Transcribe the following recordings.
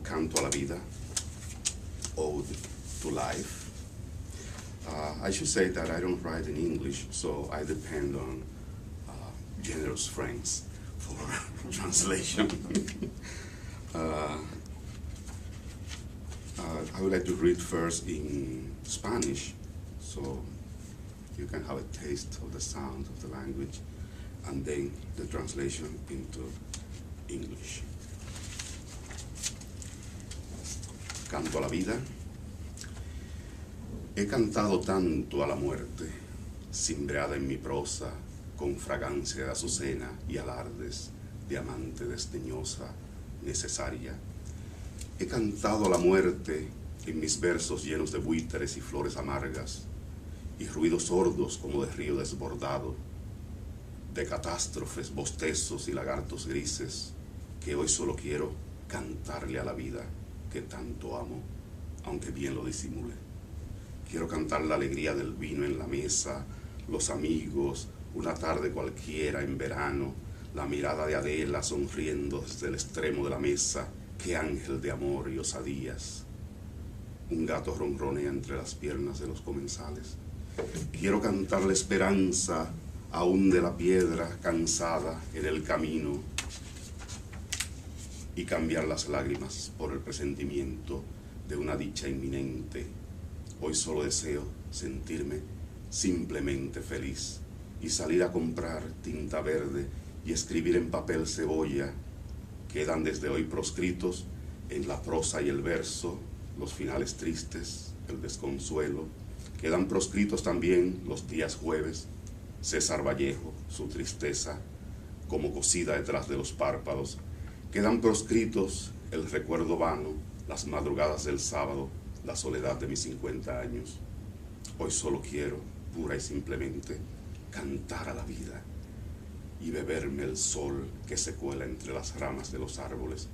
Canto a la Vida, Ode to Life. I should say that I don't write in English, so I depend on generous friends for translation. I would like to read first in Spanish, so you can have a taste of the sound of the language, and then the translation into English. Canto a la vida. He cantado tanto a la muerte, cimbreada en mi prosa, con fragancia de azucena y alardes de amante desdeñosa, necesaria. He cantado a la muerte en mis versos llenos de buitres y flores amargas, y ruidos sordos como de río desbordado, de catástrofes, bostezos y lagartos grises, que hoy solo quiero cantarle a la vida que tanto amo, aunque bien lo disimule. Quiero cantar la alegría del vino en la mesa, los amigos, una tarde cualquiera en verano, la mirada de Adela sonriendo desde el extremo de la mesa, qué ángel de amor y osadías. Un gato ronronea entre las piernas de los comensales. Quiero cantar la esperanza aún de la piedra cansada en el camino y cambiar las lágrimas por el presentimiento de una dicha inminente. Hoy solo deseo sentirme simplemente feliz y salir a comprar tinta verde y escribir en papel cebolla. Quedan desde hoy proscritos en la prosa y el verso los finales tristes, el desconsuelo. Quedan proscritos también los días jueves, César Vallejo, su tristeza, como cosida detrás de los párpados. Quedan proscritos el recuerdo vano, las madrugadas del sábado, la soledad de mis 50 años. Hoy solo quiero, pura y simplemente, cantar a la vida y beberme el sol que se cuela entre las ramas de los árboles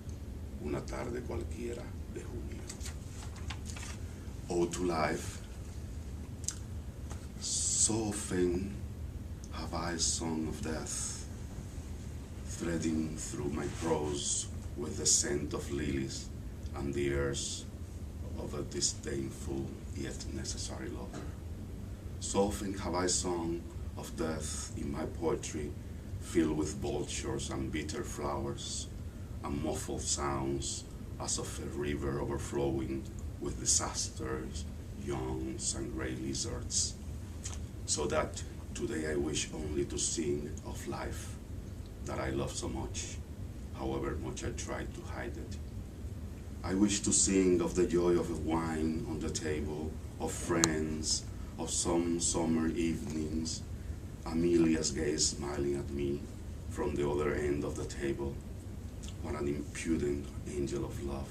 una tarde cualquiera de junio. Ode to Life. So often have I sung of death, threading through my prose with the scent of lilies and the airs of a disdainful yet necessary lover. So often have I sung of death in my poetry, filled with vultures and bitter flowers, and muffled sounds as of a river overflowing with disasters, yawns, and grey lizards. So that today I wish only to sing of life that I love so much, however much I try to hide it. I wish to sing of the joy of wine on the table, of friends, of some summer evenings, Amelia's gaze smiling at me from the other end of the table. What an impudent angel of love.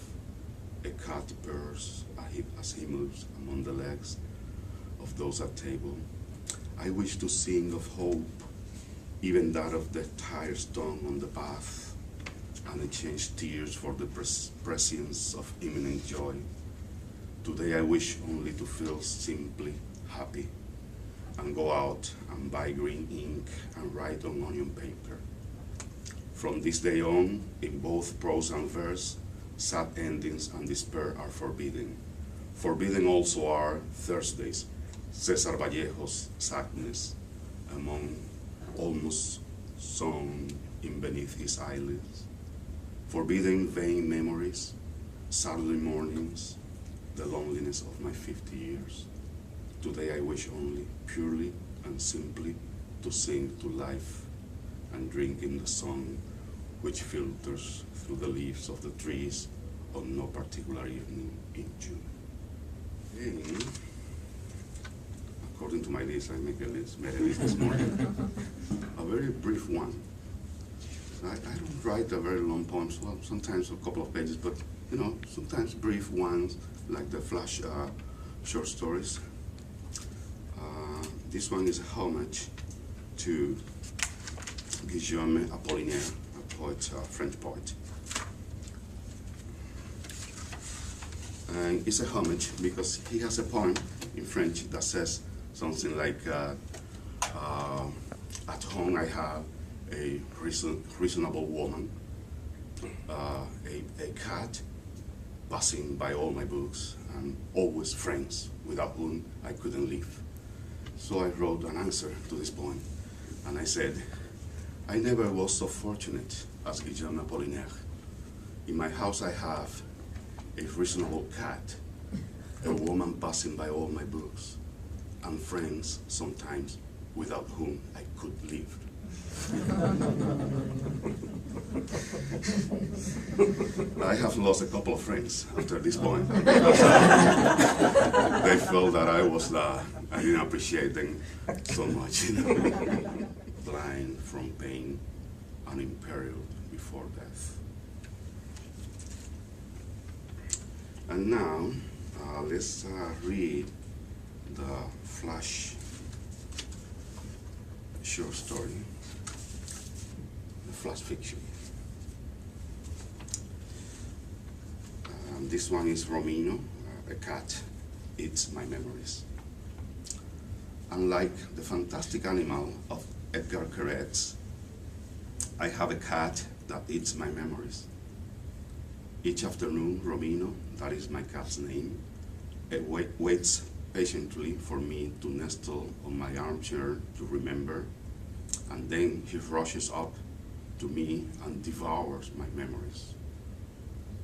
A cat purrs as he moves among the legs of those at table. I wish to sing of hope, even that of the tired stone on the path, and exchange tears for the prescience of imminent joy. Today I wish only to feel simply happy, and go out and buy green ink and write on onion paper. From this day on, in both prose and verse, sad endings and despair are forbidden. Forbidden also are Thursdays, Cesar Vallejo's sadness, among almost sung in beneath his eyelids. Forbidden vain memories, Saturday mornings, the loneliness of my 50 years. Today I wish only, purely and simply, to sing to life and drink in the sun which filters through the leaves of the trees on no particular evening in June. And according to my list, I made a list this morning. A very brief one. I don't write a very long poems, well, sometimes a couple of pages, but sometimes brief ones, like the flash short stories. This one is a homage to Guillaume Apollinaire, a poet, French poet. And it's a homage because he has a poem in French that says something like, at home I have a reasonable woman, a cat, passing by all my books, and always friends without whom I couldn't live. So I wrote an answer to this poem, and I said, I never was so fortunate as Guillaume Apollinaire. In my house I have a reasonable cat, a woman passing by all my books, and friends sometimes without whom I could live. I have lost a couple of friends after this point. They felt that I didn't appreciate them so much, blind from pain and imperiled before death. And now, let's read the flash short story, the flash fiction. This one is Romino, a cat eats my memories. Unlike the fantastic animal of Edgar Querets, I have a cat that eats my memories. Each afternoon, Romino, that is my cat's name, waits patiently for me to nestle on my armchair to remember, and then he rushes up to me and devours my memories.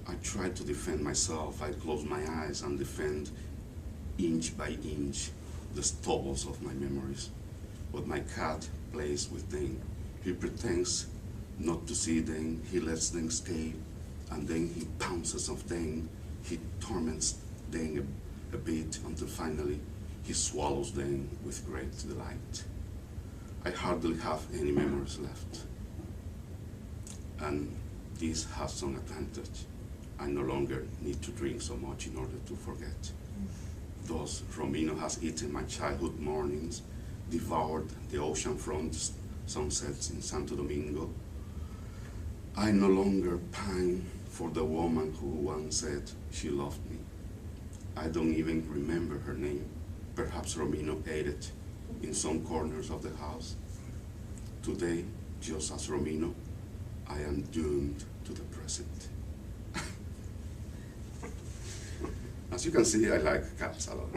I try to defend myself. I close my eyes and defend inch by inch the stubbles of my memories. But my cat plays with them. He pretends not to see them. He lets them escape, and then he pounces on them. He torments them a bit until finally he swallows them with great delight. I hardly have any memories left. And this has some advantage. I no longer need to drink so much in order to forget. Thus, Romino has eaten my childhood mornings, devoured the oceanfront sunsets in Santo Domingo. I no longer pine for the woman who once said she loved me. I don't even remember her name. Perhaps Romino ate it in some corners of the house. Today, just as Romino, I am doomed to the present. As you can see, I like cats a lot.